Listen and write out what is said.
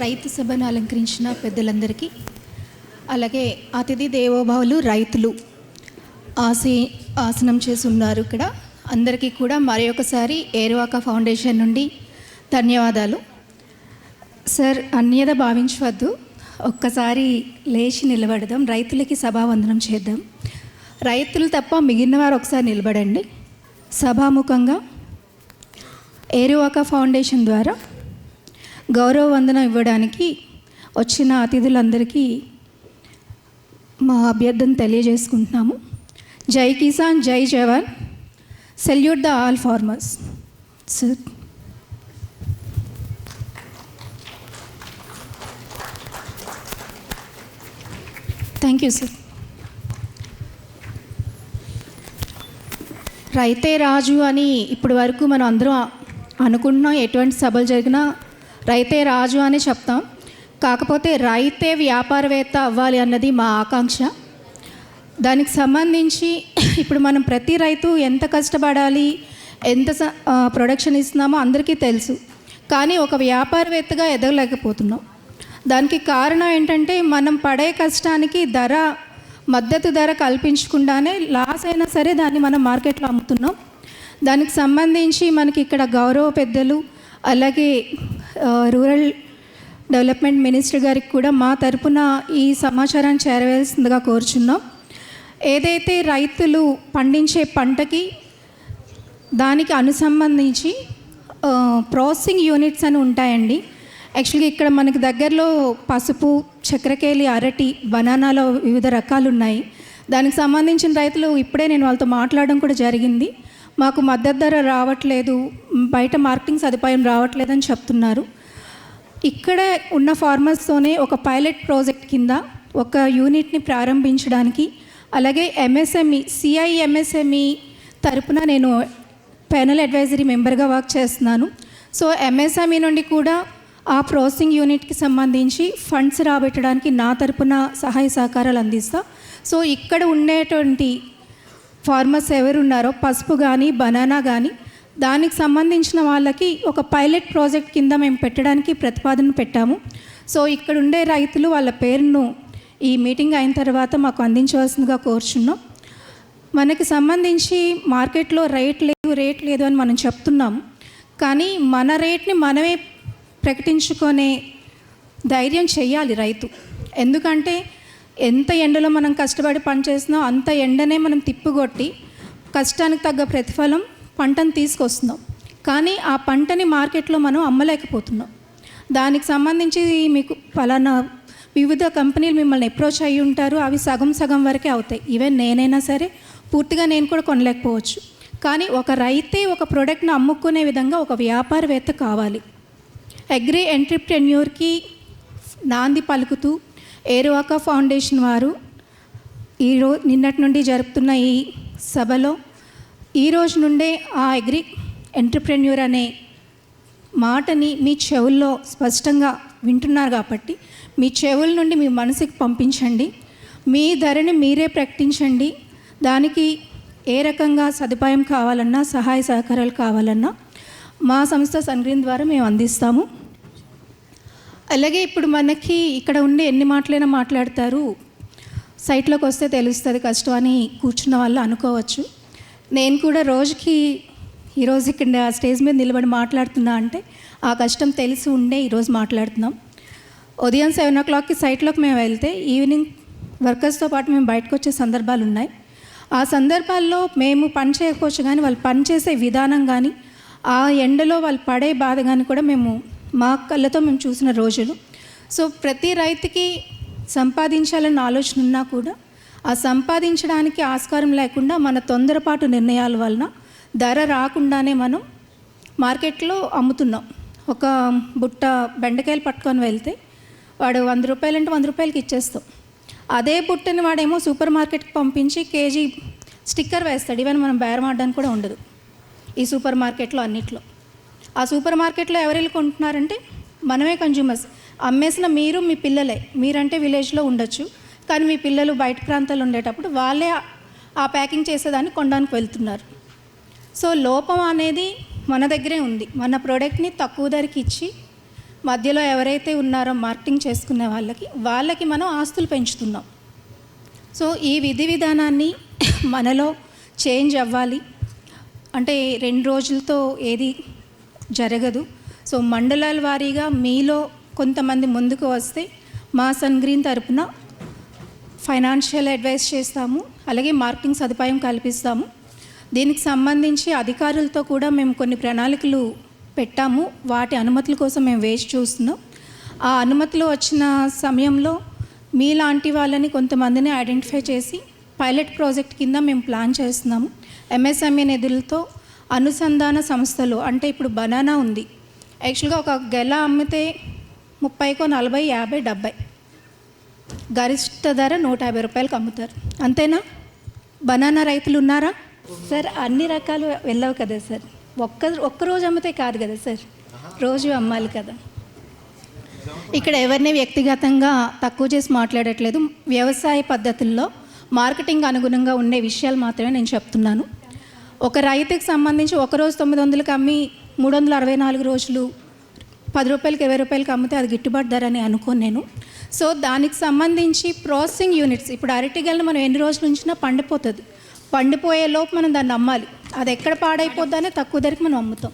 రైతు సభను అలంకరించిన పెద్దలందరికీ, అలాగే అతిథి దేవోభావులు రైతులు ఆసనం చేసి ఉన్నారు ఇక్కడ అందరికీ కూడా మరొకసారి ఏరువాక ఫౌండేషన్ నుండి ధన్యవాదాలు. సార్, అన్యద భావించవద్దు, ఒక్కసారి లేచి నిలబడదాం, రైతులకి సభావందనం చేద్దాం. రైతులు తప్ప మిగిలిన వారు ఒకసారి నిలబడండి. సభాముఖంగా ఏరువాక ఫౌండేషన్ ద్వారా గౌరవ వందనం ఇవ్వడానికి వచ్చిన అతిథులందరికీ మా అభ్యర్థన తెలియజేసుకుంటున్నాము. జై కిసాన్, జై జవాన్, salute the all farmers. Sir, thank you sir. రైతే రాజు అని ఇప్పటి వరకు మనం అందరం అనుకుంటున్నాం. ఎటువంటి సభలు జరిగినా రైతే రాజు అని చెప్తాం. కాకపోతే రైతే వ్యాపారవేత్త అవ్వాలి అన్నది మా ఆకాంక్ష. దానికి సంబంధించి ఇప్పుడు మనం ప్రతి రైతు ఎంత కష్టపడాలి, ఎంత ప్రొడక్షన్ ఇస్తున్నామో అందరికీ తెలుసు. కానీ ఒక వ్యాపారవేత్తగా ఎదగలేకపోతున్నాం. దానికి కారణం ఏంటంటే మనం పడే కష్టానికి మద్దతు ధర కల్పించకుండానే లాస్ అయినా సరే దాన్ని మనం మార్కెట్లో అమ్ముతున్నాం. దానికి సంబంధించి మనకి ఇక్కడ గౌరవ పెద్దలు అలాగే రూరల్ డెవలప్మెంట్ మినిస్టర్ గారికి కూడా మా తరపున ఈ సమాచారాన్ని చేరవేస్తుందిగా కోరుచున్నాం. ఏదైతే రైతులు పండించే పంటకి దానికి అనుసంబంధించి ప్రాసెసింగ్ యూనిట్స్ అని ఉంటాయండి. యాక్చువల్గా ఇక్కడ మనకి దగ్గరలో పసుపు, చక్రకేళి, అరటి, బనానాలో వివిధ రకాలు ఉన్నాయి. దానికి సంబంధించిన రైతులు ఇప్పుడే నేను వాళ్ళతో మాట్లాడడం కూడా జరిగింది. మాకు మద్దతు ధర రావట్లేదు, బయట మార్కెటింగ్ సదుపాయం రావట్లేదని చెప్తున్నారు. ఇక్కడే ఉన్న ఫార్మర్స్తోనే ఒక పైలట్ ప్రాజెక్ట్ కింద ఒక యూనిట్ని ప్రారంభించడానికి, అలాగే ఎంఎస్ఎంఈ సిఐఎంఎస్ఎంఈ తరపున నేను ప్యానల్ అడ్వైజరీ మెంబర్గా వర్క్ చేస్తున్నాను. సో ఎంఎస్ఎంఈ నుండి కూడా ఆ ప్రాసెసింగ్ యూనిట్కి సంబంధించి ఫండ్స్ రాబెట్టడానికి నా తరపున సహాయ సహకారాలు అందిస్తా. సో ఇక్కడ ఉండేటువంటి ఫార్మర్స్ ఎవరున్నారో పసుపు కానీ బనానా కానీ దానికి సంబంధించిన వాళ్ళకి ఒక పైలట్ ప్రాజెక్ట్ కింద మేము పెట్టడానికి ప్రతిపాదన పెట్టాము. సో ఇక్కడ ఉండే రైతులు వాళ్ళ పేరును ఈ మీటింగ్ అయిన తర్వాత మాకు అందించవలసిందిగా కోరుచున్నాం. మనకి సంబంధించి మార్కెట్లో రేట్ లేదు అని మనం చెప్తున్నాము. కానీ మన రేట్ని మనమే ప్రకటించుకునే ధైర్యం చేయాలి రైతు. ఎందుకంటే ఎంత ఎండలో మనం కష్టపడి పని చేసినా అంత ఎండనే మనం తిప్పికొట్టి కష్టానికి తగ్గ ప్రతిఫలం పంటను తీసుకొస్తున్నాం. కానీ ఆ పంటని మార్కెట్లో మనం అమ్మలేకపోతున్నాం. దానికి సంబంధించి మీకు ఫలానా వివిధ కంపెనీలు మిమ్మల్ని అప్రోచ్ అయ్యి ఉంటారు. అవి సగం వరకే అవుతాయి. ఈవెన్ నేనైనా సరే పూర్తిగా నేను కూడా కొనలేకపోవచ్చు. కానీ ఒక రైతే ఒక ప్రోడక్ట్ని అమ్ముకునే విధంగా ఒక వ్యాపారవేత్త కావాలి. అగ్రి ఎంటర్‌ప్రెన్యూర్కి నాంది పలుకుతూ ఏరువాక ఫౌండేషన్ వారు నిన్నటి నుండి జరుపుతున్న ఈ సభలో ఈరోజు నుండే ఆ అగ్రి ఎంటర్‌ప్రెన్యూర్ అనే మాటని మీ చెవుల్లో స్పష్టంగా వింటున్నారు కాబట్టి మీ చెవుల నుండి మీ మనసుకి పంపించండి. మీ ధరని మీరే ప్రకటించండి. దానికి ఏ రకంగా సదుపాయం కావాలన్నా సహాయ సహకారాలు కావాలన్నా మా సంస్థ సన్గ్రీన్ ద్వారా మేము అందిస్తాము. అలాగే ఇప్పుడు మనకి ఇక్కడ ఉండి ఎన్ని మాటలైనా మాట్లాడతారు, సైట్లోకి వస్తే తెలుస్తుంది కష్టం అని కూర్చున్న వాళ్ళు అనుకోవచ్చు. నేను కూడా ఈరోజు ఇక్కడ స్టేజ్ మీద నిలబడి మాట్లాడుతున్నా అంటే ఆ కష్టం తెలిసి ఉండే ఈరోజు మాట్లాడుతున్నాం. ఉదయం 7 o'clockకి సైట్లోకి మేము వెళ్తే ఈవినింగ్ వర్కర్స్తో పాటు మేము బయటకు వచ్చే సందర్భాలు ఉన్నాయి. ఆ సందర్భాల్లో మేము పని చేయకపోవచ్చు కానీ వాళ్ళు పనిచేసే విధానం కానీ ఆ ఎండలో వాళ్ళు పడే బాధ కానీ కూడా మా కళ్ళతో మేము చూసిన రోజులు. సో ప్రతి రైతుకి సంపాదించాలన్న ఆలోచన ఉన్నా కూడా ఆ సంపాదించడానికి ఆస్కారం లేకుండా మన తొందరపాటు నిర్ణయాల వలన ధర రాకుండానే మనం మార్కెట్లో అమ్ముతున్నాం. ఒక బుట్ట బెండకాయలు పట్టుకొని వెళ్తే వాడు 100 రూపాయలు అంటే 100 రూపాయలకి ఇచ్చేస్తాం. అదే బుట్టని వాడేమో సూపర్ మార్కెట్కి పంపించి కేజీ స్టిక్కర్ వేస్తాడు. ఈవెన్ మనం బేరం ఆడడానికి కూడా ఉండదు ఈ సూపర్ మార్కెట్లో అన్నిట్లో. ఆ సూపర్ మార్కెట్లో ఎవరు కొంటున్నారంటే మనమే కన్జ్యూమర్స్. అమ్మేసిన మీరు మీ పిల్లలే. మీరంటే విలేజ్లో ఉండొచ్చు కానీ మీ పిల్లలు బయట ప్రాంతాల్లో ఉండేటప్పుడు వాళ్ళే ఆ ప్యాకింగ్ చేసేదాన్ని కొనడానికి వెళ్తున్నారు. సో లోపం అనేది మన దగ్గరే ఉంది. మన ప్రోడక్ట్ని తక్కువ ధరకి ఇచ్చి మధ్యలో ఎవరైతే ఉన్నారో మార్కెటింగ్ చేసుకునే వాళ్ళకి మనం ఆస్తులు పెంచుతున్నాం. సో ఈ విధి విధానాన్ని మనలో చేంజ్ అవ్వాలి. అంటే 2 రోజులతో ఏది జరగదు. సో మండలాల వారీగా మీలో కొంతమంది ముందుకు వస్తే మా సన్ గ్రీన్ తరపున ఫైనాన్షియల్ అడ్వైస్ చేస్తాము, అలాగే మార్కెటింగ్ సదుపాయం కల్పిస్తాము. దీనికి సంబంధించి అధికారులతో కూడా మేము కొన్ని ప్రణాళికలు పెట్టాము. వాటి అనుమతుల కోసం మేము వేచి చూస్తున్నాం. ఆ అనుమతులు వచ్చిన సమయంలో మీలాంటి వాళ్ళని కొంతమందిని ఐడెంటిఫై చేసి పైలట్ ప్రాజెక్ట్ కింద మేము ప్లాన్ చేస్తున్నాము. ఎంఎస్ఎంఈ నిధులతో అనుసంధాన సంస్థలు, అంటే ఇప్పుడు బనానా ఉంది, యాక్చువల్గా ఒక గెల అమ్మితే 30కో 40, 50, 70, గరిష్ట ధర 150 రూపాయలకు అమ్ముతారు. అంతేనా? బనానా రైతులు ఉన్నారా సార్? అన్ని రకాలు వెళ్ళవు కదా సార్. ఒక్కరోజు అమ్మితే కాదు కదా సార్, రోజు అమ్మాలి కదా. ఇక్కడ ఎవరిని వ్యక్తిగతంగా తక్కువ చేసి మాట్లాడట్లేదు. వ్యవసాయ పద్ధతుల్లో మార్కెటింగ్ అనుగుణంగా ఉండే విషయాలు మాత్రమే నేను చెప్తున్నాను. ఒక రైతుకి సంబంధించి ఒకరోజు 900కి అమ్మి 364 రోజులు 10 రూపాయలకి 20 రూపాయలకి అమ్మితే అది గిట్టుబాటు ధర అని అనుకోను నేను. సో దానికి సంబంధించి ప్రాసెసింగ్ యూనిట్స్, ఇప్పుడు అరటిగలను మనం ఎన్ని రోజులు ఉంచినా పండిపోతుంది. పండిపోయే లోపు మనం దాన్ని అమ్మాలి. అది ఎక్కడ పాడైపోద్దానే తక్కువ ధరకి మనం అమ్ముతాం.